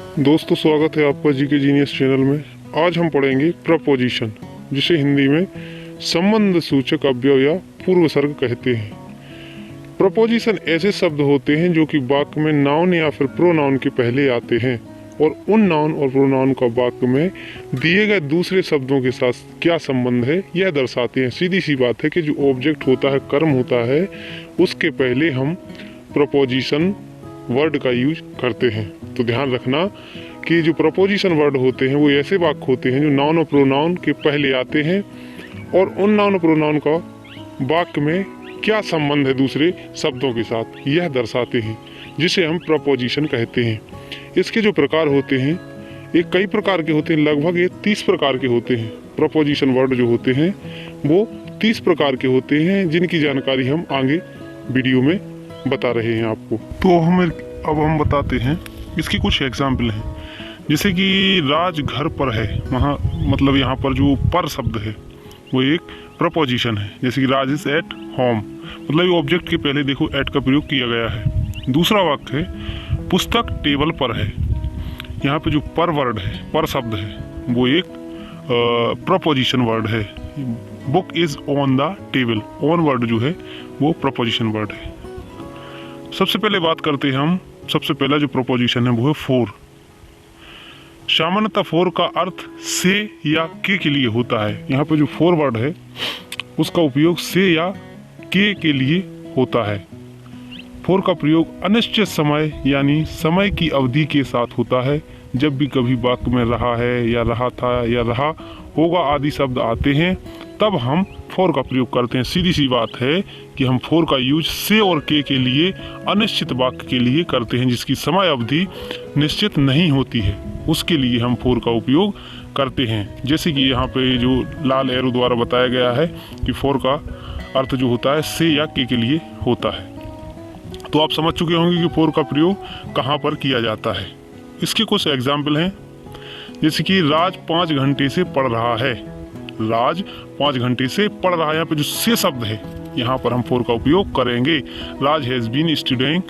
दोस्तों, स्वागत है आपका जीके जीनियस चैनल में। आज हम पढ़ेंगे प्रपोजिशन, जिसे हिंदी में संबंध सूचक अव्यय या पूर्वसर्ग कहते हैं। प्रपोजिशन ऐसे शब्द होते हैं जो कि वाक्य में नाउन या फिर प्रोनाउन के पहले आते हैं और उन नाउन और प्रोनाउन का वाक्य में दिए गए दूसरे शब्दों के साथ क्या संबंध है यह दर्शाते हैं। सीधी सी बात है कि जो ऑब्जेक्ट होता है, कर्म होता है, उसके पहले हम प्रपोजिशन वर्ड का यूज करते हैं। तो ध्यान रखना कि जो प्रपोजिशन वर्ड होते हैं वो ऐसे वाक्य होते हैं जो नाउन और प्रोनाउन के पहले आते हैं और उन नाउन और प्रोनाउन का वाक्य में क्या संबंध है दूसरे शब्दों के साथ यह दर्शाते हैं, जिसे हम प्रपोजिशन कहते हैं। इसके जो प्रकार होते हैं ये कई प्रकार के होते हैं, लगभग ये 30 प्रकार के होते हैं। प्रपोजिशन वर्ड जो होते हैं वो 30 प्रकार के होते हैं, जिनकी जानकारी हम आगे वीडियो में बता रहे हैं आपको। तो अब हम बताते हैं, इसकी कुछ एग्जाम्पल हैं। जैसे कि राज घर पर है, वहाँ मतलब यहाँ पर जो पर शब्द है वो एक प्रपोजिशन है। जैसे कि राज इज एट होम, मतलब ये ऑब्जेक्ट के पहले देखो एट का प्रयोग किया गया है। दूसरा वाक्य है पुस्तक टेबल पर है, यहाँ पे जो पर वर्ड है, पर शब्द है, वो एक प्रपोजिशन वर्ड है। Book is on the table, on word जो है वो प्रपोजिशन वर्ड है। सबसे पहले बात करते हैं हम, सबसे पहला जो प्रपोजिशन है वो है फोर। सामान्यतः फोर का अर्थ से या के लिए होता है। यहाँ पे जो फोर वर्ड है उसका उपयोग से या के लिए होता है। फोर का प्रयोग अनिश्चित समय यानी समय की अवधि के साथ होता है। जब भी कभी वाक्य में रहा है या रहा था या रहा होगा आदि शब्द आते हैं तब हम फोर का प्रयोग करते हैं। सीधी सी बात है कि हम फोर का यूज से और के लिए अनिश्चित वाक्य के लिए करते हैं, जिसकी समय अवधि निश्चित नहीं होती है, उसके लिए हम फोर का उपयोग करते हैं। जैसे कि यहाँ पे जो लाल एरो द्वारा बताया गया है कि फोर का अर्थ जो होता है से या के लिए होता है। तो आप समझ चुके होंगे कि फोर का प्रयोग कहाँ पर किया जाता है। इसके कुछ एग्जाम्पल हैं, जैसे कि राज 5 घंटे से पढ़ रहा है। राज 5 घंटे से पढ़ रहा है, यहाँ पे जो से शब्द है यहाँ पर हम फोर का उपयोग करेंगे। राज has been studding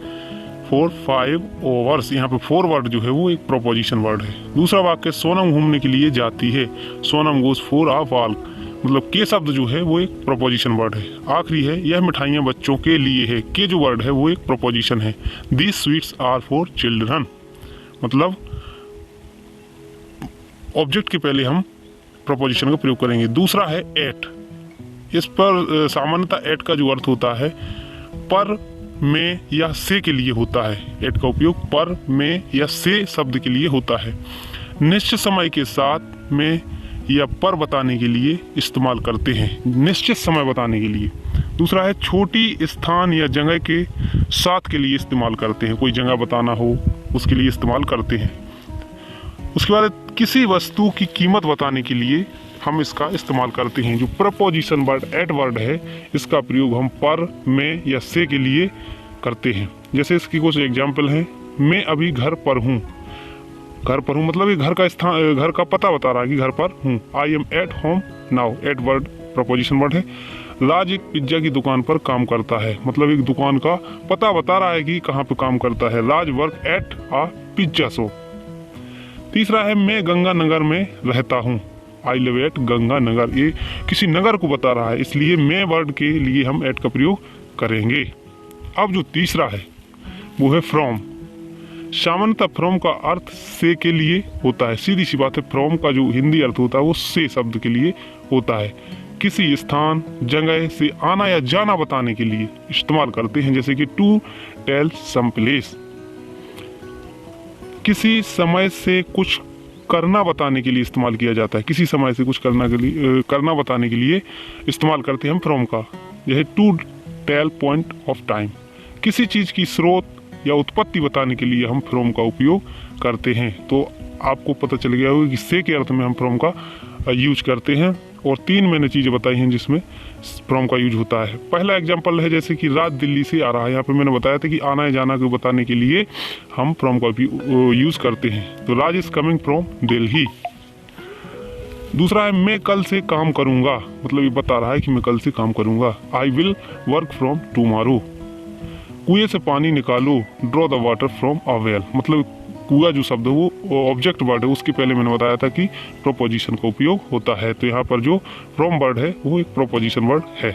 for 5 hours, यहाँ पे फोर वर्ड जो है वो एक प्रोपोजिशन वर्ड है। दूसरा वाक्य सोनम घूमने के लिए जाती है। Sonam goes for a walk, मतलब के शब्द जो है वो एक प्रोपोजिशन वर्ड है। आखिरी है यह मिठाइयाँ बच्चों के लिए है। के जो वर्ड है वो एक प्रोपोजिशन है। These sweets are for children, मतलब ऑब्जेक्ट के पहले हम प्रोपोजिशन का प्रयोग करेंगे। दूसरा है एट। इस पर सामान्यतः एट का जो अर्थ होता है पर, में या से के लिए होता है। एट का उपयोग पर, में या से शब्द के लिए होता है। निश्चित समय के साथ में या पर बताने के लिए इस्तेमाल करते हैं, निश्चित समय बताने के लिए। दूसरा है छोटी स्थान या जगह के साथ के लिए इस्तेमाल करते हैं, कोई जगह बताना हो उसके लिए इस्तेमाल करते हैं। उसके बाद किसी वस्तु की कीमत बताने के लिए हम इसका इस्तेमाल करते हैं। जो प्रपोजिशन वर्ड एट वर्ड है इसका प्रयोग हम पर, में या से के लिए करते हैं। जैसे इसकी कुछ एग्जाम्पल हैं। मैं अभी घर पर हूँ। घर पर हूँ मतलब ये घर का स्थान, घर का पता बता रहा है कि घर पर हूँ। I am at home now, at word preposition word है। राज एक पिज्जा की दुकान पर काम करता है, मतलब एक दुकान का पता बता रहा है कि कहाँ पे काम करता है। Raj work at a pizza shop. तीसरा है मैं गंगानगर में रहता हूँ। आई लिव एट गंगानगर, ये किसी नगर को बता रहा है, इसलिए मैं वर्ड के लिए हम एट का प्रयोग करेंगे। अब जो तीसरा है वो है फ्रॉम। सामान्यतः फ्रॉम का अर्थ से के लिए होता है। सीधी सी बात है, फ्रॉम का जो हिंदी अर्थ होता है वो से शब्द के लिए होता है। किसी स्थान, जगह से आना या जाना बताने के लिए इस्तेमाल करते हैं, जैसे कि टू टेल सम प्लेस। किसी समय से कुछ करना बताने के लिए इस्तेमाल किया जाता है। किसी समय से कुछ करना बताने के लिए इस्तेमाल करते हैं हम फ्रॉम का, जैसे to tell point of time. किसी चीज़ की स्रोत या उत्पत्ति बताने के लिए हम फ्रॉम का उपयोग करते हैं। तो आपको पता चल गया होगा कि से के अर्थ में हम फ्रॉम का यूज करते हैं। और 3 मैंने चीज़ें बताई हैं जिसमें फ्रॉम का यूज होता है। पहला एग्जांपल है जैसे कि राज दिल्ली से आ रहा है, यहाँ पे मैंने बताया था कि आना या जाना को बताने के लिए हम फ्रॉम का यूज करते हैं। तो राज इज कमिंग फ्रॉम दिल्ली। दूसरा है मैं कल से काम करूँगा, मतलब ये बता रहा है कि मैं कल से काम करूँगा। I will work from tomorrow. कुएं से पानी निकालो, draw the water from a well, मतलब कुआ जो शब्द है वो ऑब्जेक्ट वर्ड है, उसके पहले मैंने बताया था कि प्रोपोजिशन का उपयोग होता है। तो यहाँ पर जो फ्रॉम वर्ड है वो एक प्रोपोजिशन वर्ड है।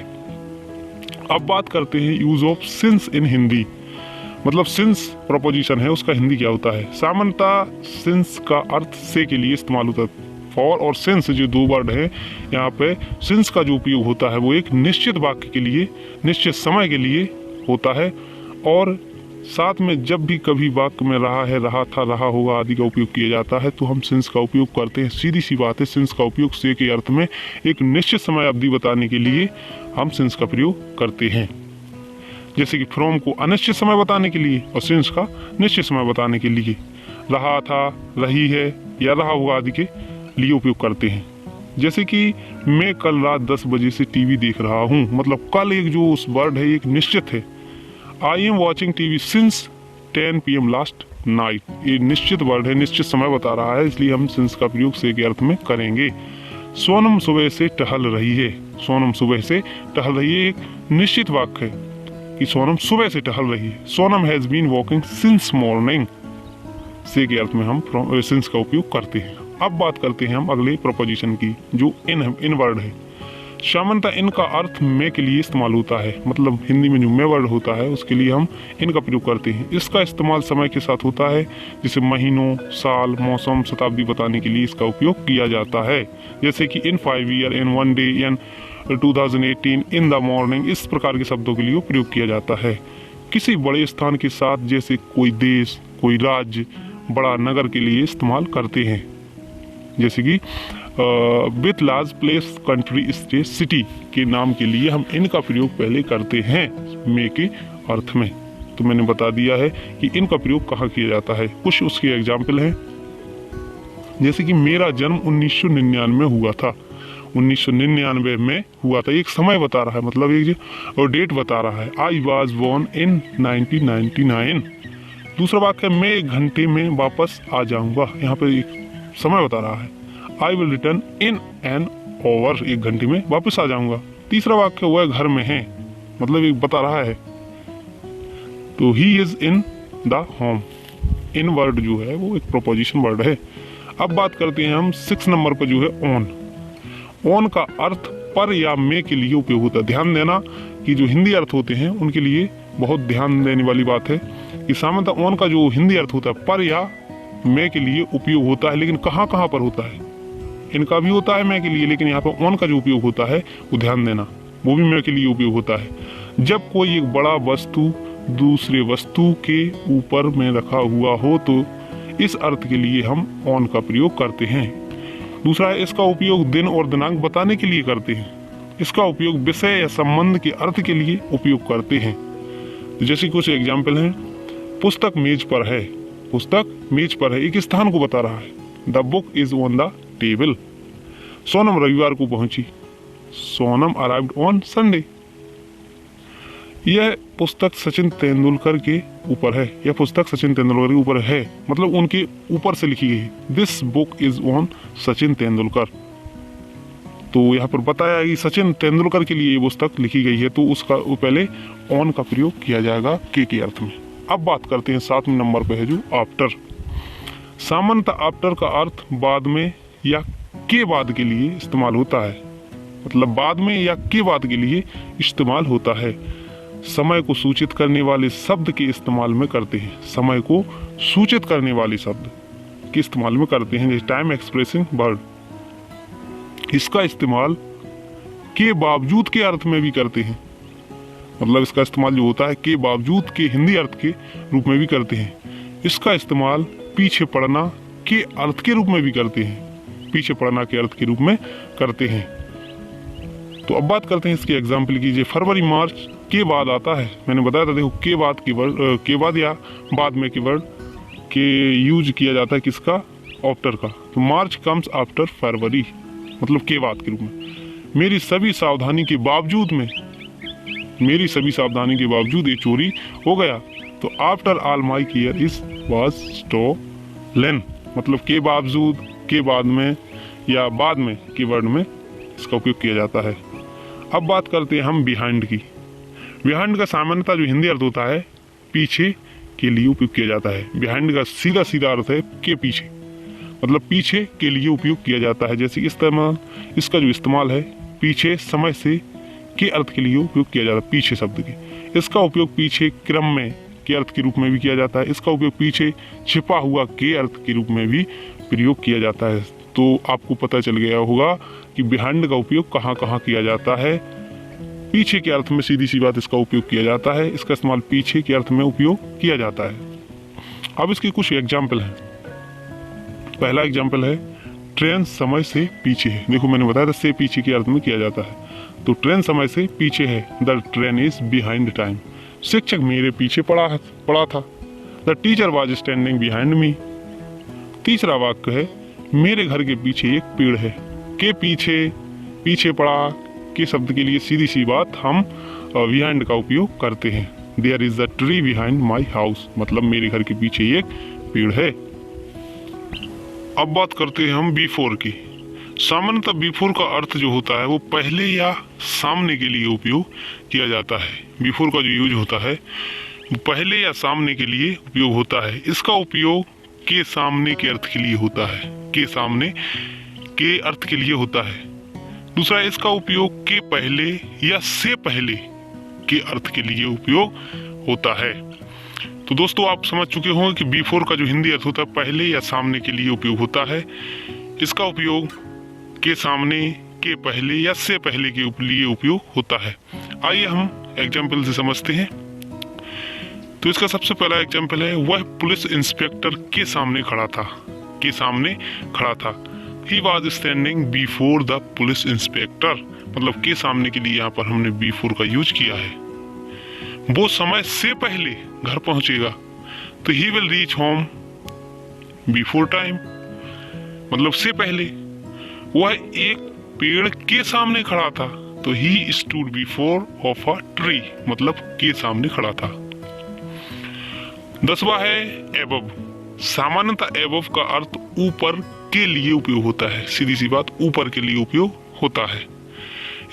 अब बात करते हैं use of since in Hindi. मतलब सिंस प्रोपोजिशन है, उसका हिंदी क्या होता है। सामान्यतः सिंस का अर्थ से के लिए इस्तेमाल होता है। फॉर और सिंस जो दो वर्ड है, यहाँ पे सिंस का जो उपयोग होता है वो एक निश्चित वाक्य के लिए, निश्चित समय के लिए होता है, और साथ में जब भी कभी वाक्य में रहा है, रहा था, रहा होगा आदि का उपयोग किया जाता है तो हम सिंस का उपयोग करते हैं। सीधी सी बात है, सिंस का उपयोग से के अर्थ में एक निश्चित समय अवधि बताने के लिए हम सिंस का प्रयोग करते हैं। जैसे कि फ्रॉम को अनिश्चित समय बताने के लिए और सिंस का निश्चित समय बताने के लिए, रहा था, रही है या रहा होगा आदि के लिए उपयोग करते हैं। जैसे कि मैं कल रात 10 बजे से टीवी देख रहा हूँ, मतलब कल एक जो उस वर्ड है एक निश्चित है। I am watching TV since 10 PM last night, ये निश्चित वर्ड है, निश्चित समय बता रहा है, इसलिए हम सिंस का प्रयोग से के अर्थ में करेंगे। सोनम सुबह से टहल रही है, सोनम सुबह से टहल रही है एक निश्चित वाक्य है कि सोनम सुबह से टहल रही है। Sonam has been walking since morning, से के अर्थ में हम सिंस का उपयोग करते हैं। अब बात करते हैं हम अगले प्रोपोजिशन की, जो इन वर्ड है। सामान्यतः इनका अर्थ में के लिए इस्तेमाल होता है, मतलब हिंदी में जो में वर्ड होता है उसके लिए हम इनका प्रयोग करते हैं। इसका इस्तेमाल समय के साथ होता है, जैसे महीनों, साल, मौसम, शताब्दी बताने के लिए इसका उपयोग किया जाता है। जैसे कि इन 5 year, in 1 day, in 2018, in the morning, इस प्रकार के शब्दों के लिए प्रयोग किया जाता है। किसी बड़े स्थान के साथ, जैसे कोई देश, कोई राज्य, बड़ा नगर के लिए इस्तेमाल करते हैं। जैसे कि with large place, country, state, city के नाम के लिए हम इनका प्रयोग पहले करते हैं मे के अर्थ में। तो मैंने बता दिया है कि इनका प्रयोग कहाँ किया जाता है। कुछ उसके एग्जाम्पल हैं, जैसे कि मेरा जन्म 1999 हुआ था, 1999 में हुआ था, एक समय बता रहा है, मतलब एक और डेट बता रहा है। I was born in 1999। दूसरा वाक्य, मैं 1 घंटे में वापस आ जाऊंगा, यहाँ पे एक समय बता रहा है। I will return in an hour, 1 घंटे में वापस आ जाऊंगा। तीसरा वाक्य वह घर में है, मतलब एक बता रहा है, तो he is in the home. In word जो है वो एक प्रोपोजिशन वर्ड है। अब बात करते हैं हम 6 नंबर पर जो है ऑन। ऑन का अर्थ पर या में के लिए उपयोग होता है। ध्यान देना कि जो हिंदी अर्थ होते हैं उनके लिए बहुत ध्यान देने वाली बात है कि सामान्यतः ऑन का जो हिंदी अर्थ होता है पर या में के लिए उपयोग होता है, लेकिन कहाँ कहाँ पर होता है। इनका भी होता है मैं के लिए, लेकिन यहाँ पर ऑन का जो उपयोग होता है वो ध्यान देना, वो भी मैं के लिए उपयोग होता है। जब कोई एक बड़ा वस्तु दूसरे वस्तु के ऊपर में रखा हुआ हो तो इस अर्थ के लिए हम ऑन का प्रयोग करते हैं। दूसरा है, इसका उपयोग दिन और दिनांक बताने के लिए करते हैं। इसका उपयोग विषय या संबंध के अर्थ के लिए उपयोग करते हैं। तो जैसे कुछ एग्जाम्पल हैं, पुस्तक मेज पर है, पुस्तक मेज पर है, एक स्थान को बता रहा है। The book is on the table. Sonam रविवार को पहुंची, सोनम अराइव्ड ऑन संडे। यह पुस्तक सचिन तेंदुलकर के ऊपर है, यह पुस्तक सचिन तेंदुलकर के ऊपर है, मतलब उनके ऊपर से लिखी गई है। This book is on Sachin Tendulkar. तो यहाँ पर बताया कि सचिन तेंदुलकर के लिए ये पुस्तक लिखी गई है, तो उसका पहले ऑन का प्रयोग किया जाएगा के अर्थ में। अब बात करते हैं 7 नंबर पे है जो आफ्टर। सामान्यतः आफ्टर का अर्थ बाद में या के बाद के लिए इस्तेमाल होता है, मतलब बाद में या के बाद के लिए इस्तेमाल होता है। समय को सूचित करने वाले शब्द के इस्तेमाल में करते हैं, समय को सूचित करने वाले शब्द के इस्तेमाल में करते हैं, जैसे टाइम एक्सप्रेसिंग वर्ड। इसका इस्तेमाल के बावजूद के अर्थ में भी करते हैं, मतलब इसका इस्तेमाल जो होता है के बावजूद के हिंदी अर्थ के रूप में भी करते हैं। इसका इस्तेमाल पीछे पड़ना के अर्थ के रूप में भी करते हैं, पीछे पड़ना के अर्थ के रूप में करते हैं। तो अब बात करते हैं इसके एग्जाम्पल की। फरवरी मार्च के बाद आता है, मैंने बताया था, देखो के बाद की वर्ड, के बाद या बाद में की वर्ड के यूज किया जाता है किसका, आफ्टर का। तो मार्च कम्स आफ्टर फरवरी, मतलब के बाद के रूप में। मेरी सभी सावधानी के बावजूद में, मेरी सभी सावधानी के बावजूद ये चोरी हो गया। तो after all my care is was stolen, मतलब के बावजूद, के बाद में या बाद में के वर्ड में इसका उपयोग किया जाता है। अब बात करते हैं हम बिहाइंड की। बिहाइंड का सामान्यतः जो हिंदी अर्थ होता है पीछे के लिए उपयोग किया जाता है। बिहाइंड का सीधा सीधा अर्थ है के पीछे, मतलब पीछे के लिए उपयोग किया जाता है। जैसे इस्तेमाल, इसका जो इस्तेमाल है पीछे समय से के अर्थ के लिए उपयोग किया जाता है, पीछे शब्द के। इसका उपयोग पीछे क्रम में के अर्थ के रूप में भी किया जाता है। इसका उपयोग पीछे छिपा हुआ के अर्थ के रूप में भी प्रयोग किया जाता है। तो आपको पता चल गया होगा कि बिहाइंड का उपयोग कहाँ कहाँ किया जाता है। पीछे के अर्थ में सीधी सी बात इसका उपयोग किया जाता है, इसका इस्तेमाल पीछे के अर्थ में उपयोग किया जाता है। अब इसके कुछ एग्जाम्पल हैं। पहला एग्जाम्पल है ट्रेन समय से पीछे है। देखो मैंने बताया था से पीछे के अर्थ में किया जाता है, तो ट्रेन समय से पीछे है। The train is behind time. शिक्षक मेरे पीछे पड़ा था। The teacher was standing behind me. तीसरा वाक्य है मेरे घर के पीछे एक पेड़ है। के पीछे पड़ा के शब्द के लिए सीधी सी बात हम बिहाइंड का उपयोग करते हैं। There is the tree behind my house, मतलब मेरे घर के पीछे एक पेड़ है। अब बात करते हैं हम बिफोर की। सामान्यतः बिफोर का अर्थ जो होता है वो पहले या सामने के लिए उपयोग किया जाता है। बिफोर का जो यूज होता है वो पहले या सामने के लिए उपयोग होता है। इसका उपयोग के सामने के अर्थ के लिए होता है, के सामने के अर्थ के लिए होता है। दूसरा, इसका उपयोग के पहले या से पहले के अर्थ के लिए उपयोग होता है। तो दोस्तों आप समझ चुके होंगे कि बिफोर का जो हिंदी अर्थ होता है पहले या सामने के लिए उपयोग होता है। इसका उपयोग के सामने, के पहले या से पहले के लिए उपयोग होता है। आइए हम एग्जाम्पल से समझते हैं। तो इसका सबसे पहला एग्जाम्पल है वह पुलिस इंस्पेक्टर के सामने खड़ा था। के सामने खड़ा था। He was standing before the police inspector, मतलब के सामने के लिए यहाँ पर हमने before का यूज किया है। वो समय से पहले घर पहुंचेगा, तो he will reach home before time, मतलब से पहले। वह एक पेड़ के सामने खड़ा था, तो he stood before of a tree, मतलब के सामने खड़ा था। 10वां है above। सामान्यतः above का अर्थ ऊपर के लिए उपयोग होता है। सीधी सी बात, ऊपर के लिए उपयोग होता है।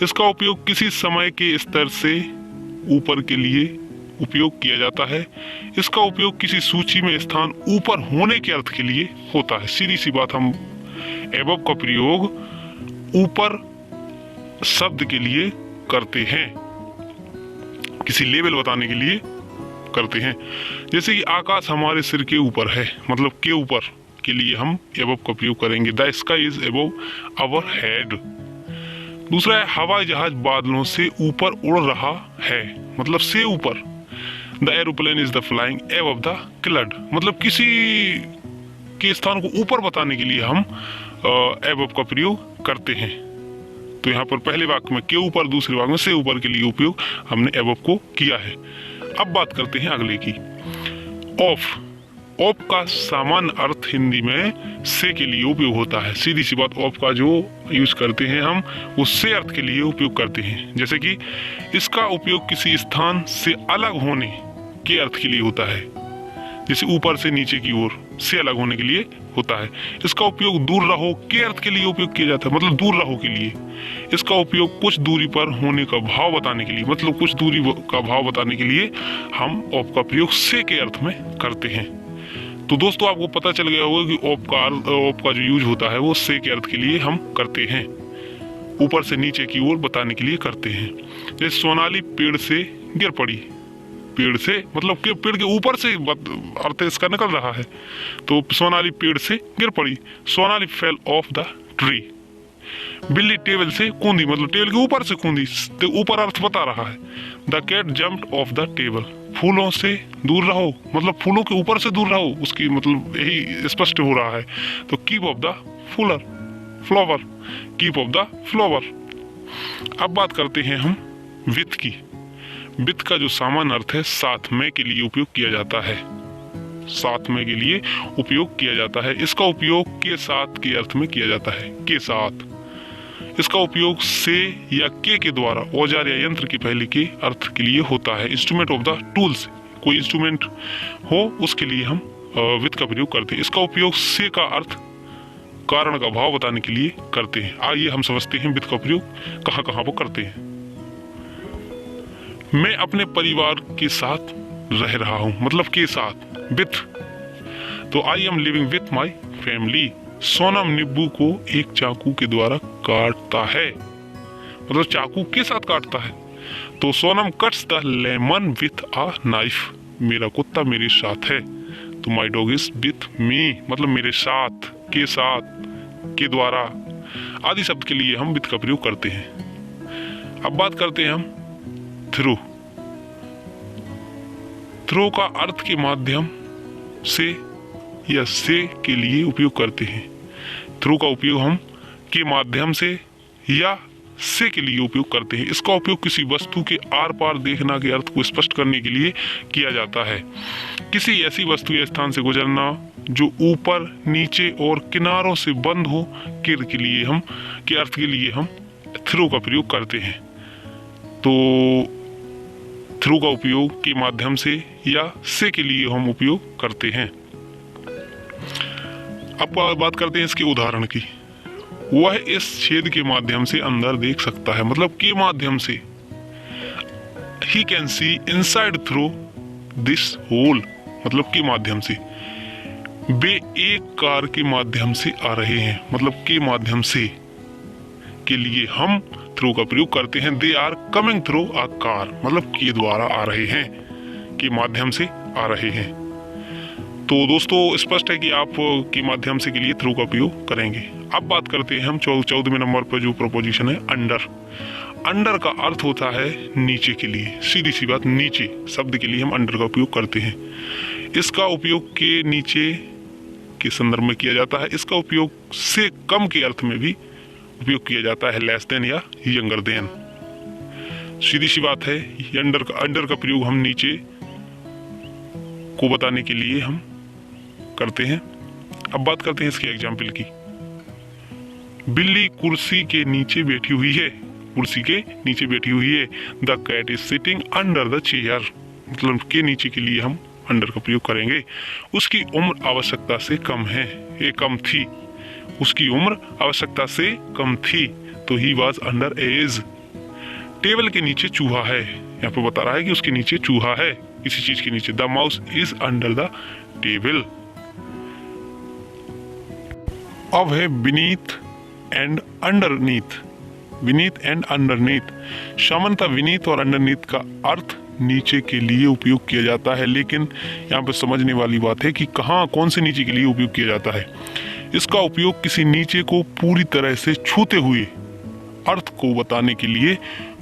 इसका उपयोग किसी समय के स्तर से ऊपर के लिए उपयोग किया जाता है। इसका उपयोग किसी सूची में स्थान ऊपर होने के अर्थ के लिए होता है। सीधी सी बात, हम एबव का प्रयोग ऊपर शब्द के लिए करते हैं, किसी लेवल बताने के लिए करते हैं। जैसे कि आकाश हमारे सिर के ऊपर है, मतलब के ऊपर के लिए हम एबव का प्रयोग करेंगे। The sky is above our head. दूसरा है हवाई जहाज बादलों से ऊपर उड़ रहा है, मतलब से ऊपर। The aeroplane is the flying above the cloud, मतलब किसी के स्थान को ऊपर बताने के लिए हम एबव का प्रयोग करते हैं। तो यहाँ पर पहले वाक्य में के ऊपर, दूसरे वाक्य में से ऊपर के लिए उपयोग हमने एबव को किया है। अब बात करते हैं अगले की, ऑफ। ऑफ का सामान्य अर्थ हिंदी में से के लिए उपयोग होता है। सीधी सी बात, ऑफ का जो यूज करते हैं हम वो से अर्थ के लिए उपयोग करते हैं। जैसे कि इसका उपयोग किसी स्थान से अलग होने के अर्थ के लिए होता है, जैसे ऊपर से नीचे की ओर से अलग होने के लिए होता है। इसका उपयोग दूर रहो के अर्थ के लिए उपयोग किया जाता है, मतलब दूर रहो के लिए। इसका उपयोग कुछ दूरी पर होने का भाव बताने के लिए, मतलब कुछ दूरी का भाव बताने के लिए हम ऑफ का प्रयोग से के अर्थ में करते हैं। तो दोस्तों आपको पता चल गया होगा कि ऑफ का जो यूज होता है वो से के अर्थ के लिए हम करते हैं, ऊपर से नीचे की ओर बताने के लिए करते हैं। जैसे सोनाली पेड़ से गिर पड़ी, पेड़ से मतलब कि पेड़ के ऊपर से अर्थ इसका निकल रहा है। तो सोनाली पेड़ से गिर पड़ी, Sonali fell off the tree. बिल्ली टेबल से कूदी, मतलब टेबल के ऊपर से कूदी, तो ऊपर अर्थ बता रहा है। The cat jumped off the table. फूलों से दूर रहो, मतलब फूलों के ऊपर से दूर रहो, उसकी मतलब यही स्पष्ट हो रहा है। तो keep of the flower, keep of the flower. अब बात करते हैं हम विथ की। विथ का जो सामान्य अर्थ है साथ में के लिए उपयोग किया जाता है, साथ में के लिए उपयोग किया जाता है। इसका उपयोग के साथ के अर्थ में किया जाता है, के साथ। इसका उपयोग से या के द्वारा औजार या यंत्र के पहले के अर्थ के लिए होता है। इंस्ट्रूमेंट ऑफ द टूल्स, कोई इंस्ट्रूमेंट हो उसके लिए हम विथ का प्रयोग करते हैं। इसका उपयोग से का अर्थ कारण का भाव बताने के लिए करते हैं। आइए हम समझते हैं विथ का प्रयोग कहाँ कहाँ पर करते हैं। मैं अपने परिवार के साथ रह रहा हूँ, मतलब के साथ, विथ। तो I am living with my family. Sonam नींबू को एक चाकू के द्वारा काटता है, मतलब चाकू के साथ काटता है। तो Sonam cuts the lemon with a knife. मेरा कुत्ता मेरे साथ है। तो my dog is with me, मतलब मेरे साथ, के साथ, के द्वारा आदि शब्द के लिए हम विथ का प्रयोग करते हैं। अब बात करते हैं हम थ्रू। थ्रू का अर्थ के माध्यम से या से के लिए उपयोग करते हैं। थ्रू का उपयोग हम के माध्यम से या से के लिए उपयोग करते हैं। इसका उपयोग किसी वस्तु के आर पार देखना के अर्थ को स्पष्ट करने के लिए किया जाता है। किसी ऐसी वस्तु या स्थान से गुजरना जो ऊपर, नीचे और किनारों से बंद हो के अर्थ के लिए हम थ्रू का प्रयोग करते हैं। तो थ्रू का उपयोग के माध्यम से या से के लिए हम उपयोग करते हैं। अब बात करते हैं इसके उदाहरण की। वह इस छेद के माध्यम से अंदर देख सकता है, मतलब के माध्यम से। He can see inside through this hole, मतलब के माध्यम से। वे एक कार के माध्यम से आ रहे हैं, मतलब के माध्यम से के लिए हम थ्रू का प्रयोग करते हैं। They are coming through a car, मतलब के द्वारा आ रहे हैं, के माध्यम से आ रहे हैं। तो दोस्तों स्पष्ट है कि आप के माध्यम से के लिए थ्रू का प्रयोग करेंगे। अब बात करते हैं हम 14वें नंबर पर जो प्रोपोजिशन है अंडर। अंडर का अर्थ होता है नीचे के लिए, सीधी सी बात, नीचे शब्द के लिए हम अंडर का उपयोग करते हैं। इसका उपयोग के नीचे के संदर्भ में किया जाता है। इसका उपयोग से कम के अर्थ में भी उपयोग किया जाता है, लेस देन या यंगर देन। सीधी सी बात है, अंडर का प्रयोग हम नीचे को बताने के लिए हम करते हैं। अब बात करते हैं इसके एग्जाम्पल की। बिल्ली कुर्सी के नीचे बैठी हुई है, कुर्सी के नीचे बैठी हुई है। The cat is sitting under the chair, मतलब के नीचे के लिए हम अंडर का प्रयोग करेंगे। उसकी उम्र आवश्यकता से कम है, ये कम थी, उसकी उम्र आवश्यकता से कम थी, तो he was under as. Table के नीचे चूहा है, यहाँ पे बता रहा है कि उसके नीचे चूहा है, किसी चीज के नीचे। The mouse is under the table. अब है beneath and underneath. Beneath and underneath, सामान्यतः बीनीथ और अंडरनीथ का अर्थ नीचे के लिए उपयोग किया जाता है, लेकिन यहाँ पे समझने वाली बात है कि कहाँ कौन से नीचे के लिए उपयोग किया जाता है। इसका उपयोग किसी नीचे को पूरी तरह से छूते हुए अर्थ को बताने के लिए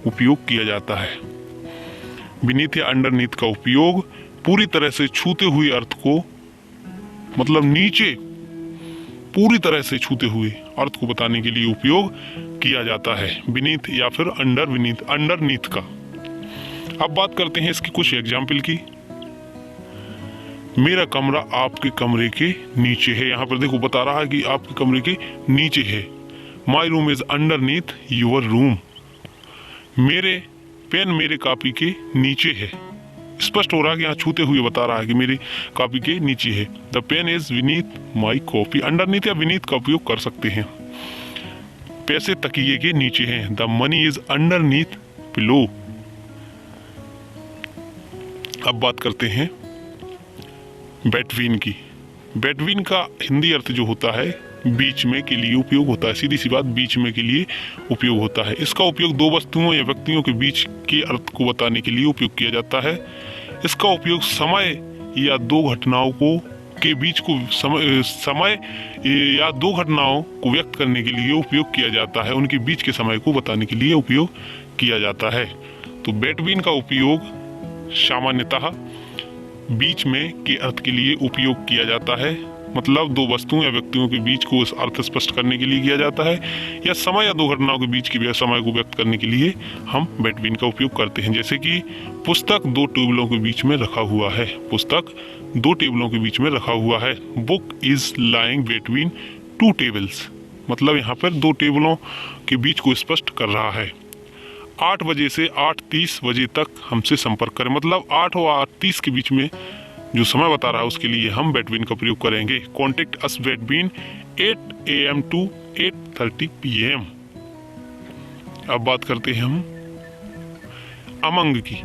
उपयोग किया जाता है। बीनीथ या अंडरनीथ का उपयोग पूरी तरह से छूते हुए अर्थ को, मतलब नीचे पूरी तरह से छूते हुए अर्थ को बताने के लिए उपयोग किया जाता है, बीनीथ या फिर अंडरनीथ का। अब बात करते हैं इसकी कुछ एग्जाम्पल की। मेरा कमरा आपके कमरे के नीचे है, यहाँ पर देखो बता रहा है कि आपके कमरे के नीचे है। My room is underneath your room. मेरे पेन मेरे कॉपी के नीचे है, स्पष्ट हो रहा है कि यहाँ छूते हुए बता रहा है कि मेरी कॉपी के नीचे है। The pen is beneath my copy. Underneath या विनीथ का उपयोग कर सकते हैं। पैसे तकिए के नीचे हैं। The money is underneath pillow. अब बात करते हैं बेटवीन की। बेटवीन का हिंदी अर्थ जो होता है बीच में के लिए उपयोग होता है, सीधी सी बात, बीच में के लिए उपयोग होता है। इसका उपयोग दो वस्तुओं या व्यक्तियों के बीच के अर्थ को बताने के लिए उपयोग किया जाता है। इसका उपयोग समय या दो घटनाओं को के बीच को समय या दो घटनाओं को व्यक्त करने के लिए उपयोग किया जाता है, उनके बीच के समय को बताने के लिए उपयोग किया जाता है। तो बेटवीन का उपयोग सामान्यतः बीच में के अर्थ के लिए उपयोग किया जाता है, मतलब दो वस्तुओं या व्यक्तियों के बीच को अर्थ स्पष्ट करने के लिए किया जाता है, या समय या दो घटनाओं के बीच के समय को व्यक्त करने के लिए हम बेटवीन का उपयोग करते हैं। जैसे कि पुस्तक दो टेबलों के बीच में रखा हुआ है, पुस्तक दो टेबलों के बीच में रखा हुआ है। Book is lying between two tables, मतलब यहाँ पर दो टेबलों के बीच को स्पष्ट कर रहा है। 8 बजे से 8:30 बजे तक हमसे संपर्क करें, मतलब 8 और 8:30 के बीच में जो समय बता रहा है उसके लिए हम बेटवीन का प्रयोग करेंगे। Contact us between 8 AM to 8:30 PM। अब बात करते हैं हम अमंग की।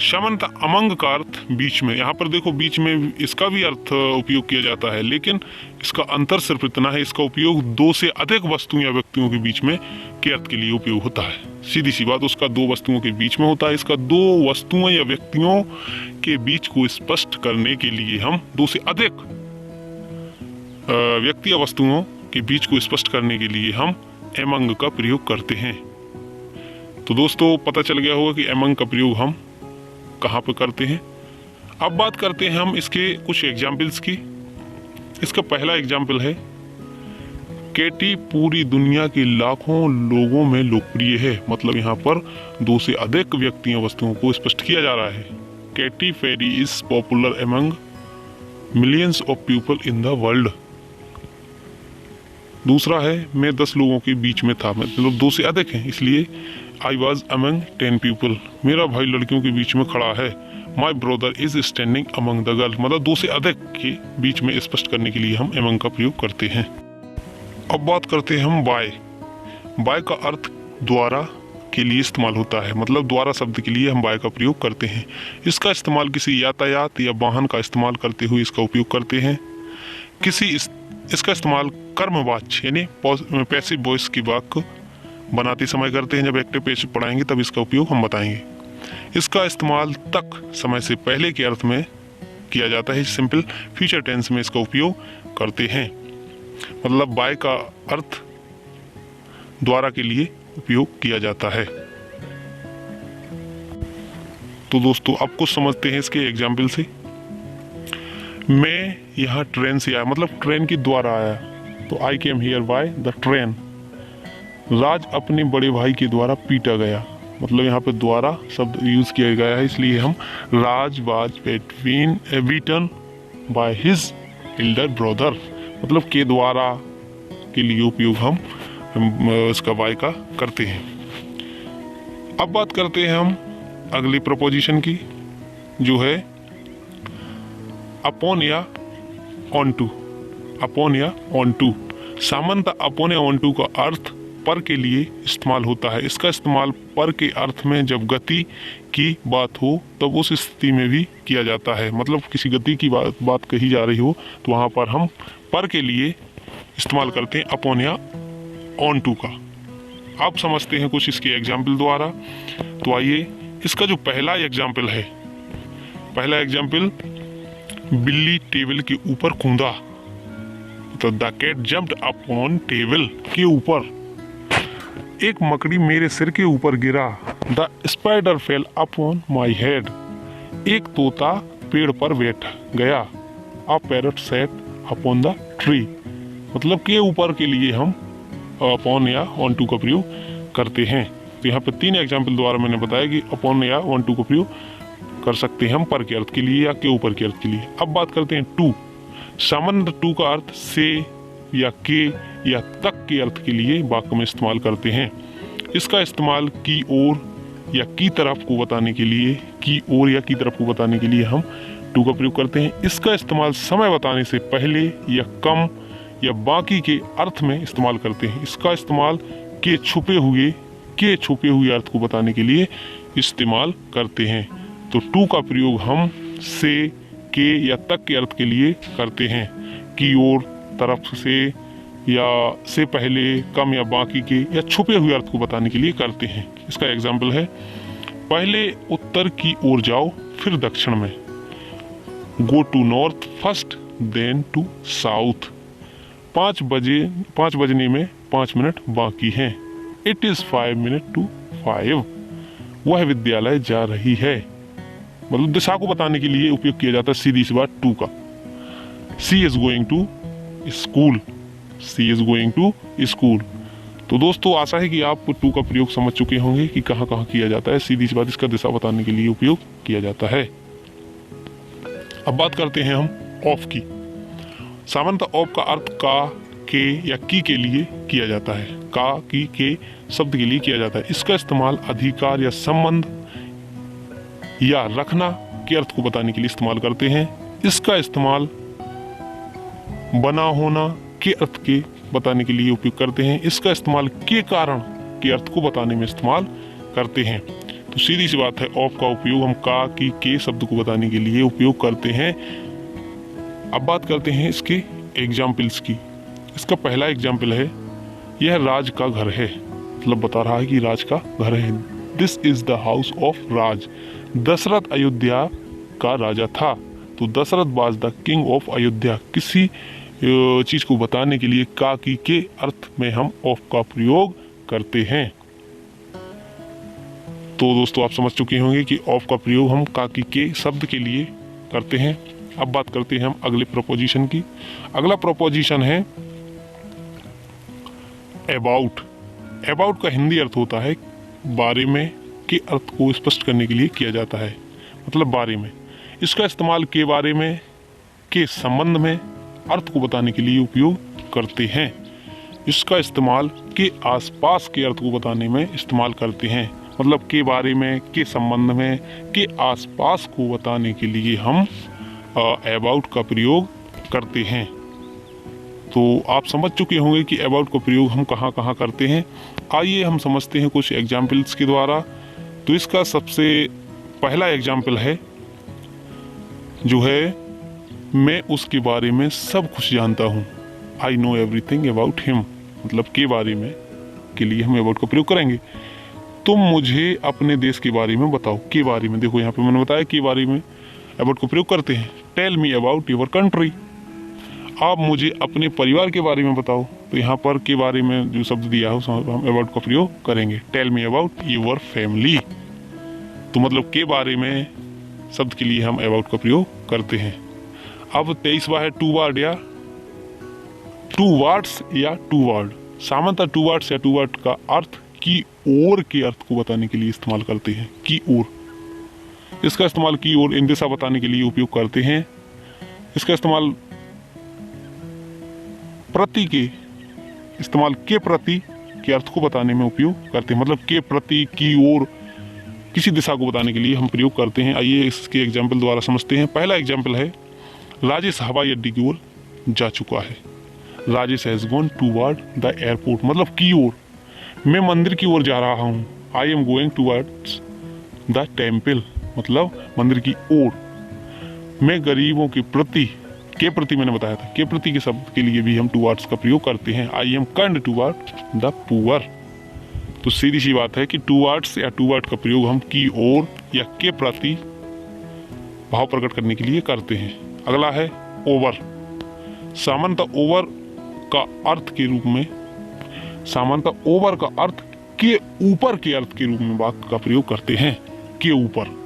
सामान्यतः अमंग का अर्थ बीच में, यहाँ पर देखो बीच में इसका भी अर्थ उपयोग किया जाता है, लेकिन इसका अंतर सिर्फ इतना है, इसका उपयोग दो से अधिक वस्तुओं या व्यक्तियों के बीच में के अर्थ के लिए उपयोग होता है। सीधी सी बात, उसका दो वस्तुओं के बीच में होता है। इसका दो वस्तुओं या व्यक्तियों के बीच को स्पष्ट करने के लिए हम दो से अधिक व्यक्ति या वस्तुओं के बीच को स्पष्ट करने के लिए हम एमंग का प्रयोग करते हैं। तो दोस्तों पता चल गया होगा कि एमंग का प्रयोग हम कहाँ पर करते हैं। अब बात करते हैं हम इसके कुछ एग्जाम्पल्स की। इसका पहला एग्जाम्पल है, केटी पूरी दुनिया के लाखों लोगों में लोकप्रिय है। मतलब यहाँ पर दो से अधिक व्यक्तियों वस्तुओं को स्पष्ट किया जा रहा है। Katy Perry is popular among millions of people in the world. दूसरा है, मैं 10 लोगों के बीच में था, मतलब दो से अधिक हैं, इसलिए आई वॉज अमंग 10 पीपल। मेरा भाई लड़कियों के बीच में खड़ा है। My brother is standing among the girl. मतलब दो से अधिक के बीच में स्पष्ट करने के लिए हम एमंग का प्रयोग करते हैं। अब बात करते हैं हम बाय। बाय का अर्थ द्वारा के लिए इस्तेमाल होता है। मतलब द्वारा शब्द के लिए हम बाय का प्रयोग करते हैं। इसका इस्तेमाल किसी यातायात या वाहन का इस्तेमाल करते हुए इसका उपयोग करते हैं। इसका इस्तेमाल कर्मवाच्य यानी पैसिव वॉइस की वाक्य बनाते समय करते हैं। जब एक्टिव पैसिव पढ़ाएंगे तब इसका उपयोग हम बताएंगे। इसका इस्तेमाल तक समय से पहले के अर्थ में किया जाता है। सिंपल फ्यूचर टेंस में इसका उपयोग करते हैं। मतलब बाय का अर्थ द्वारा के लिए उपयोग किया जाता है। तो दोस्तों अब कुछ समझते हैं इसके एग्जाम्पल से। मैं यहाँ ट्रेन से आया, मतलब ट्रेन के द्वारा आया, तो I came here by the train. Raj अपने बड़े भाई के द्वारा पीटा गया। मतलब यहाँ पे द्वारा शब्द यूज किया गया है, इसलिए हम Raj was beaten by his elder brother, मतलब के द्वारा के लिए उपयोग हम इसका बाय का करते हैं। अब बात करते हैं हम अगली प्रपोजिशन की, जो है अपॉन या ऑन टू। अपॉन या ऑन टू। सामान्यतः अपॉन या ऑन टू का अर्थ पर के लिए इस्तेमाल होता है। इसका इस्तेमाल पर के अर्थ में जब गति की बात हो तब उस स्थिति में भी किया जाता है। मतलब किसी गति की बात कही जा रही हो तो वहाँ पर हम पर के लिए इस्तेमाल करते हैं अपॉन या ऑन टू का। आप समझते हैं कुछ इसके एग्जाम्पल द्वारा। तो आइए, इसका जो पहला एग्जाम्पल है, पहला एग्जाम्पल, बिल्ली टेबल के ऊपर कूदा। तो the cat jumped upon table के ऊपर। एक मकड़ी मेरे सिर के ऊपर गिरा। The spider fell upon my head. एक तोता पेड़ पर बैठ गया। A parrot sat upon the tree. मतलब के ऊपर के लिए हम अपॉन या ऑन टू का प्रयोग करते हैं। तो यहाँ पे 3 एग्जाम्पल द्वारा मैंने बताया कि अपॉन या ऑन टू का प्रयोग कर सकते हैं हम पर के अर्थ के लिए या के ऊपर के अर्थ के लिए। अब बात करते हैं टू। सामान्य टू का अर्थ से या के या तक के अर्थ के लिए वाक्य में इस्तेमाल करते हैं। इसका इस्तेमाल की ओर या की तरफ को बताने के लिए, की ओर या की तरफ को बताने के लिए हम टू का प्रयोग करते हैं। इसका इस्तेमाल समय बताने से पहले या कम या बाकी के अर्थ में इस्तेमाल करते हैं। इसका इस्तेमाल के छुपे हुए अर्थ को बताने के लिए इस्तेमाल करते हैं। तो टू का प्रयोग हम से, के या तक के अर्थ के लिए करते हैं। की ओर, तरफ से या से पहले, कम या बाकी के या छुपे हुए अर्थ को बताने के लिए करते हैं। इसका एग्जाम्पल है, पहले उत्तर की ओर जाओ फिर दक्षिण में। Go to north first then to south. 5 बजने में 5 मिनट बाकी हैं। It is 5 minute to 5। वह विद्यालय जा रही है। मतलब दिशा को बताने के लिए उपयोग किया जाता है सीधी सी बात टू का। She is going to school. She is going to school. तो दोस्तों आशा है कि आप टू का प्रयोग समझ चुके होंगे कि कहाँ कहाँ किया जाता है। सीधी सी बात इसका दिशा बताने के लिए उपयोग किया जाता है। अब बात करते हैं हम ऑफ की। सामान्यतः ऑफ का अर्थ का, के या की के लिए किया जाता है। का, की, के शब्द के लिए किया जाता है। इसका इस्तेमाल अधिकार या संबंध या रखना के अर्थ को बताने के लिए इस्तेमाल करते हैं। इसका इस्तेमाल बना होना के अर्थ के बताने के लिए उपयोग करते हैं। इसका इस्तेमाल के कारण के अर्थ को बताने में इस्तेमाल करते हैं। तो सीधी सी बात है, ऑफ का उपयोग हम का, की, के शब्द को बताने के लिए उपयोग करते हैं। अब बात करते हैं इसके एग्जाम्पल्स की। इसका पहला एग्जाम्पल है, यह राज का घर है, मतलब बता रहा है कि राज का घर है। This is the house of Raj. Dasharath Ayodhya का राजा था। तो Dasharath was the king of Ayodhya. किसी चीज को बताने के लिए का, की, के अर्थ में हम ऑफ का प्रयोग करते हैं। तो दोस्तों आप समझ चुके होंगे कि ऑफ का प्रयोग हम का, की, के शब्द के लिए करते हैं। अब बात करते हैं हम अगले प्रोपोजिशन की। अगला प्रोपोजिशन है अबाउट। अबाउट का हिंदी अर्थ होता है बारे में, के अर्थ को स्पष्ट करने के लिए किया जाता है, मतलब बारे में। इसका इस्तेमाल के बारे में, के संबंध में अर्थ को बताने के लिए उपयोग करते हैं। इसका इस्तेमाल के आसपास के अर्थ को बताने में इस्तेमाल करते हैं, मतलब के बारे में, के संबंध में, के आसपास को बताने के लिए हम अबाउट का प्रयोग करते हैं। तो आप समझ चुके होंगे कि अबाउट का प्रयोग हम कहाँ कहाँ करते हैं। आइए हम समझते हैं कुछ एग्जाम्पल्स के द्वारा। तो इसका सबसे पहला एग्जाम्पल है जो है, मैं उसके बारे में सब कुछ जानता हूँ। I know everything about him, मतलब के बारे में के लिए हम अबाउट का प्रयोग करेंगे। तुम मुझे अपने देश के बारे में बताओ। के बारे में, देखो यहाँ पे मैंने बताया के बारे में अबाउट का प्रयोग करते हैं। Tell me about your country. आप मुझे अपने परिवार के बारे में बताओ। तो यहाँ पर के बारे में जो शब्द दिया हो हम अबाउट का प्रयोग करेंगे। Tell me about your family. तो मतलब के बारे में शब्द के लिए हम अबाउट का प्रयोग करते हैं। अब 23वां है टू वर्ड या टू वर्ड्स या टू वर्ड। सामान्यतः टू वर्ड्स या टू वर्ड का अर्थ की ओर के अर्थ को बताने के लिए इस्तेमाल करते हैं। की ओर, इसका इस्तेमाल की ओर इन दिशा बताने के लिए उपयोग करते हैं। इसका इस्तेमाल प्रति के इस्तेमाल के प्रति के अर्थ को बताने में उपयोग करते हैं, मतलब के प्रति, की ओर, किसी दिशा को बताने के लिए हम प्रयोग करते हैं। आइए इसके एग्जाम्पल द्वारा समझते हैं। पहला एग्जाम्पल है, राजेश हवाई अड्डे की ओर जा चुका है। Rajesh has gone toward the airport, मतलब की ओर। मैं मंदिर की ओर जा रहा हूँ। I am going towards the temple, मतलब मंदिर की ओर। मैं गरीबों के प्रति, के प्रति मैंने बताया था, के प्रति के शब्द के लिए भी हम टूवर्ड्स का प्रयोग करते हैं। I am kind toward the poor. तो सीधी सी बात है कि टूवर्ड्स या टूवर्ड का प्रयोग हम की ओर या के प्रति भाव प्रकट करने के लिए करते हैं। अगला है ओवर। सामान्यतः ओवर का अर्थ के रूप में, सामान्यतः ओवर का अर्थ के ऊपर के अर्थ के रूप में वाक्य का प्रयोग करते हैं। के ऊपर,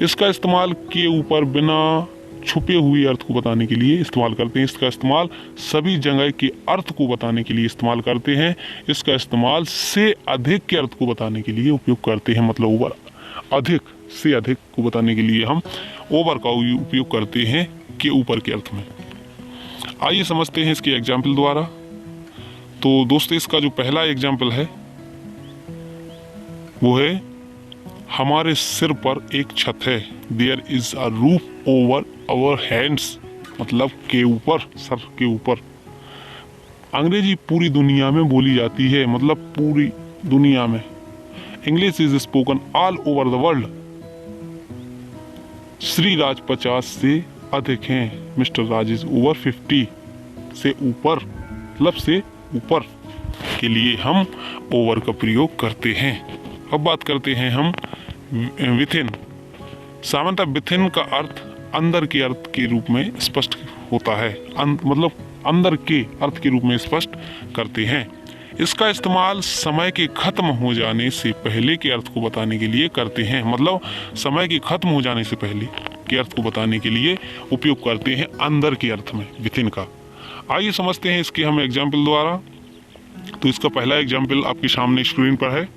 इसका इस्तेमाल के ऊपर बिना छुपे हुए अर्थ को बताने के लिए इस्तेमाल करते हैं। इसका इस्तेमाल सभी जगह के अर्थ को बताने के लिए इस्तेमाल करते हैं। इसका इस्तेमाल से अधिक के अर्थ को बताने के लिए उपयोग करते हैं, मतलब ओवर, अधिक से अधिक को बताने के लिए हम ओवर का उपयोग करते हैं के ऊपर के अर्थ में। आइए समझते हैं इसके एग्जाम्पल द्वारा। तो दोस्तों इसका जो पहला एग्जाम्पल है वो है, हमारे सिर पर एक छत है। There is a roof over our hands, मतलब के ऊपर, सर के ऊपर। अंग्रेजी पूरी दुनिया में बोली जाती है, मतलब पूरी दुनिया में। English is spoken all over the world. Shri Raj 50 से अधिक हैं। मिस्टर राज इज ओवर 50, से ऊपर, मतलब से ऊपर के लिए हम ओवर का प्रयोग करते हैं। अब बात करते हैं हम विथिन। सामान्यतः विथिन का अर्थ अंदर के अर्थ के रूप में स्पष्ट होता है, मतलब अंदर के अर्थ के रूप में स्पष्ट करते हैं। इसका इस्तेमाल समय के खत्म हो जाने से पहले के अर्थ को बताने के लिए करते हैं, मतलब समय के खत्म हो जाने से पहले के अर्थ को बताने के लिए उपयोग करते हैं अंदर के अर्थ में विथिन का। आइए समझते हैं इसके हम एग्जाम्पल द्वारा। तो इसका पहला एग्जाम्पल आपके सामने स्क्रीन पर है।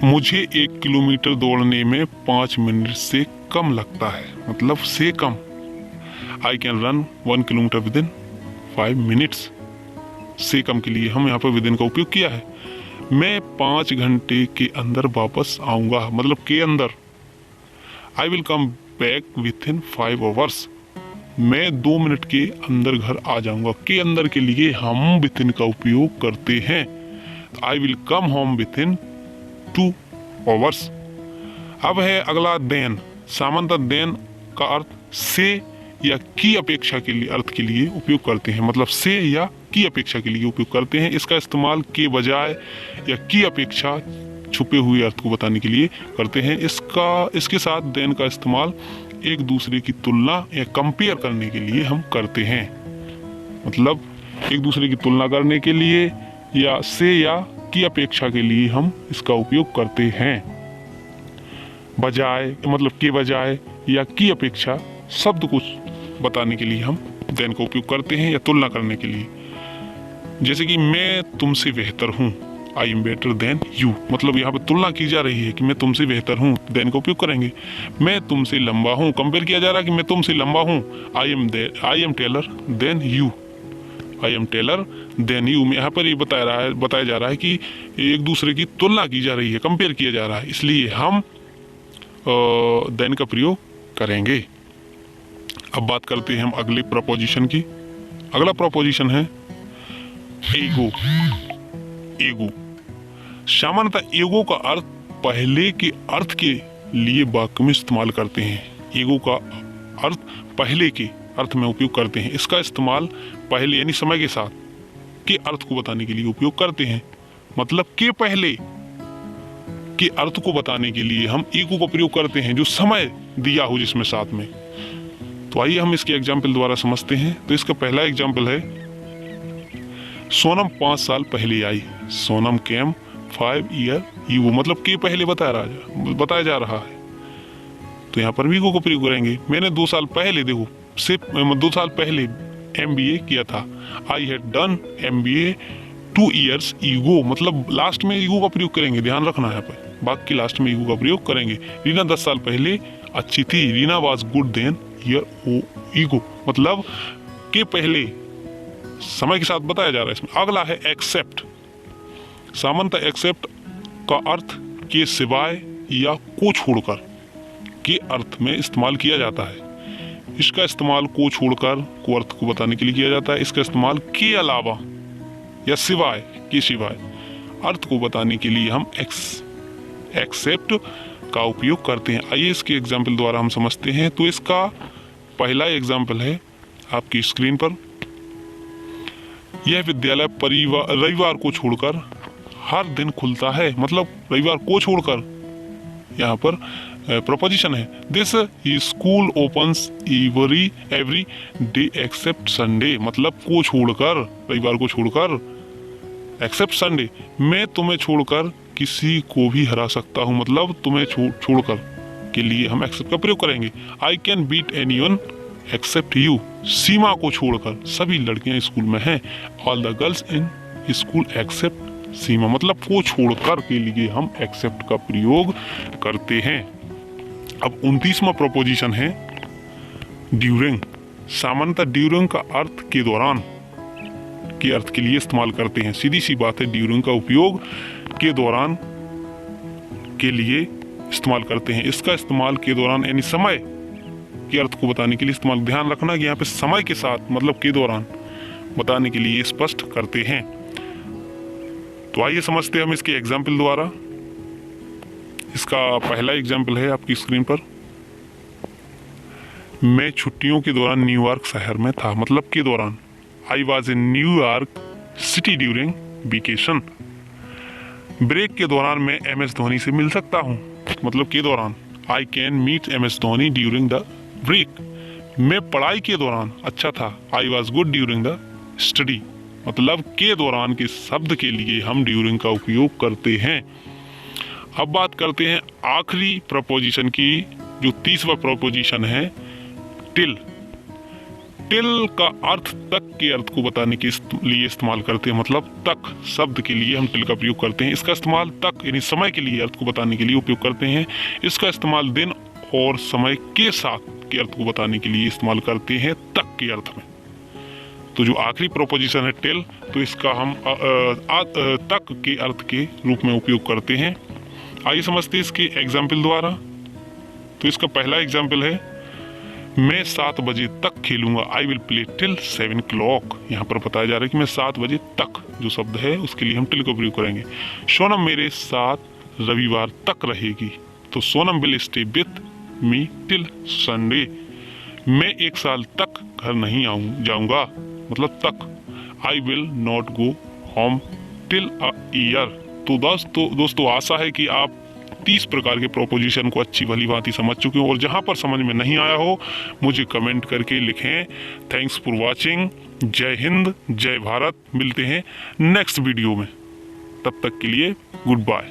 मुझे 1 किलोमीटर दौड़ने में 5 मिनट से कम लगता है, मतलब से कम। I can run 1 kilometre within 5 minutes. से कम के लिए हम यहाँ पर विद इन का उपयोग किया है। मैं 5 घंटे के अंदर वापस आऊंगा, मतलब के अंदर। I will come back with in 5 hours. मैं 2 मिनट के अंदर घर आ जाऊंगा। के अंदर के लिए हम विद इन का उपयोग करते हैं। I will come home with in 2 hours। अब है अगला देन। सामान्यतः देन का अर्थ से या की अपेक्षा के लिए अर्थ के लिए उपयोग करते हैं, मतलब से या की अपेक्षा के लिए उपयोग करते हैं। इसका इस्तेमाल के बजाय या की अपेक्षा छुपे हुए अर्थ को बताने के लिए करते हैं। इसके साथ देन का इस्तेमाल एक दूसरे की तुलना या कंपेयर करने के लिए हम करते हैं, मतलब एक दूसरे की तुलना करने के लिए या से या की अपेक्षा के लिए हम इसका उपयोग करते हैं। बजाय मतलब के बजाय या की अपेक्षा शब्द कुछ बताने के लिए हम देन का उपयोग करते हैं या तुलना करने के लिए। जैसे कि मैं तुमसे बेहतर हूँ, I am better than you, मतलब यहाँ पे तुलना की जा रही है कि मैं तुमसे बेहतर हूँ, देन का उपयोग करेंगे। मैं तुमसे लंबा हूँ, कंपेयर किया जा रहा है कि मैं तुमसे लंबा हूँ, I am taller than you, I am taller than you में यहाँ पर ये बताया जा रहा है कि एक दूसरे की तुलना की जा रही है, कंपेयर किया जा रहा है, इसलिए हम देन का प्रयोग करेंगे। अब बात करते हैं हम अगले प्रपोजिशन की। अगला प्रपोजिशन है एगो। एगो सामान्यतः एगो का अर्थ पहले के अर्थ के लिए वाक्य में इस्तेमाल करते हैं। एगो का अर्थ पहले के अर्थ में उपयोग करते हैं। इसका इस्तेमाल पहले यानी समय के साथ के अर्थ को बताने के लिए उपयोग करते हैं, मतलब के पहले के अर्थ को बताने के लिए हम एगो का प्रयोग करते हैं जो समय दिया हो जिसमें साथ में। तो आइए हम इसके एग्जाम्पल द्वारा समझते हैं। तो इसका पहला एग्जाम्पल है सोनम 5 साल पहले आई। सोनम केम 5 ईयर ईगो, मतलब के पहले बताया जा रहा है, तो यहाँ पर भी ईगो का प्रयोग करेंगे। मैंने 2 साल पहले 2 साल पहले MBA किया था। I had done MBA 2 years ego, मतलब लास्ट में ईगो का प्रयोग करेंगे, ध्यान रखना है यहाँ पर, वाक्य के लास्ट में ईगो का प्रयोग करेंगे। रीना 10 साल पहले अच्छी थी। Reena was good then year ago, मतलब के पहले समय के साथ बताया जा रहा है इसमें। अगला है एक्सेप्ट। सामान्यतः एक्सेप्ट का अर्थ के सिवाय या को छोड़कर के अर्थ में इस्तेमाल किया जाता है। इसका इस्तेमाल को छोड़कर को अर्थ को बताने के लिए किया जाता है। इसका इस्तेमाल के अलावा या सिवाय के सिवाय अर्थ को बताने के लिए हम एक्सेप्ट का उपयोग करते हैं। आइए इसके एग्जाम्पल द्वारा हम समझते हैं। तो इसका पहला एग्जाम्पल है आपकी स्क्रीन पर। यह विद्यालय रविवार को छोड़कर हर दिन खुलता है, मतलब रविवार को छोड़कर यहाँ पर प्रपोजिशन है। This school opens every day except Sunday, मतलब को छोड़कर, रविवार को छोड़कर, एक्सेप्ट संडे। मैं तुम्हें छोड़कर किसी को भी हरा सकता हूँ, मतलब तुम्हें छोड़कर के लिए हम एक्सेप्ट का प्रयोग करेंगे। I can beat anyone except you, Seema को छोड़कर सभी लड़कियां स्कूल में हैं। All the girls in school except Seema, मतलब को छोड़कर के लिए हम एक्सेप्ट का प्रयोग करते हैं। अब 29वां प्रपोजिशन है ड्यूरिंग। सामान्यतः ड्यूरिंग का अर्थ के दौरान के अर्थ के लिए इस्तेमाल करते हैं। सीधी सी बात है, ड्यूरिंग का उपयोग के दौरान के लिए इस्तेमाल करते हैं। इसका इस्तेमाल के दौरान यानी समय के अर्थ को बताने के लिए इस्तेमाल, ध्यान रखना कि यहाँ पे समय के साथ मतलब के दौरान बताने के लिए स्पष्ट करते हैं। तो आइए समझते हैं हम इसके एग्जाम्पल द्वारा। इसका पहला एग्जाम्पल है आपकी स्क्रीन पर। मैं छुट्टियों के दौरान न्यूयॉर्क शहर में था, मतलब के दौरान। I was in New York City during vacation. Break के दौरान मैं MS धोनी से मिल सकता हूँ, मतलब के दौरान। I can meet MS Dhoni during the break. मैं पढ़ाई के दौरान अच्छा था। I was good during the study, मतलब के दौरान के शब्द के लिए हम ड्यूरिंग का उपयोग करते हैं। अब बात करते हैं आखिरी प्रपोजिशन की, जो 30वां प्रपोजिशन है टिल। टिल का अर्थ तक के अर्थ को बताने के लिए इस्तेमाल करते हैं, मतलब तक शब्द के लिए हम टिल का प्रयोग करते हैं। इसका इस्तेमाल तक यानी समय के लिए अर्थ को बताने के लिए उपयोग करते हैं। इसका इस्तेमाल दिन और समय के साथ के अर्थ को बताने के लिए इस्तेमाल करते हैं तक के अर्थ में। तो जो आखिरी प्रोपोजिशन है टिल, तो इसका हम तक के अर्थ के रूप में उपयोग करते हैं। आइए समझते हैं इसके एग्जाम्पल द्वारा। तो इसका पहला एग्जाम्पल है मैं 7 बजे तक खेलूंगा। I will play till 7 o'clock। यहाँ पर बताया जा रहा है कि मैं 7 बजे तक जो शब्द है उसके लिए हम टिल का प्रयोग करेंगे। सोनम मेरे साथ रविवार तक रहेगी। तो Sonam will stay with me till Sunday. मैं 1 साल तक घर नहीं जाऊंगा, मतलब तक। I will not go home till a year. तो दोस्तों आशा है कि आप 30 प्रकार के प्रोपोजिशन को अच्छी भली भांति समझ चुके हो, और जहां पर समझ में नहीं आया हो मुझे कमेंट करके लिखें। Thanks for watching. जय हिंद, जय भारत। मिलते हैं नेक्स्ट वीडियो में, तब तक के लिए गुड बाय।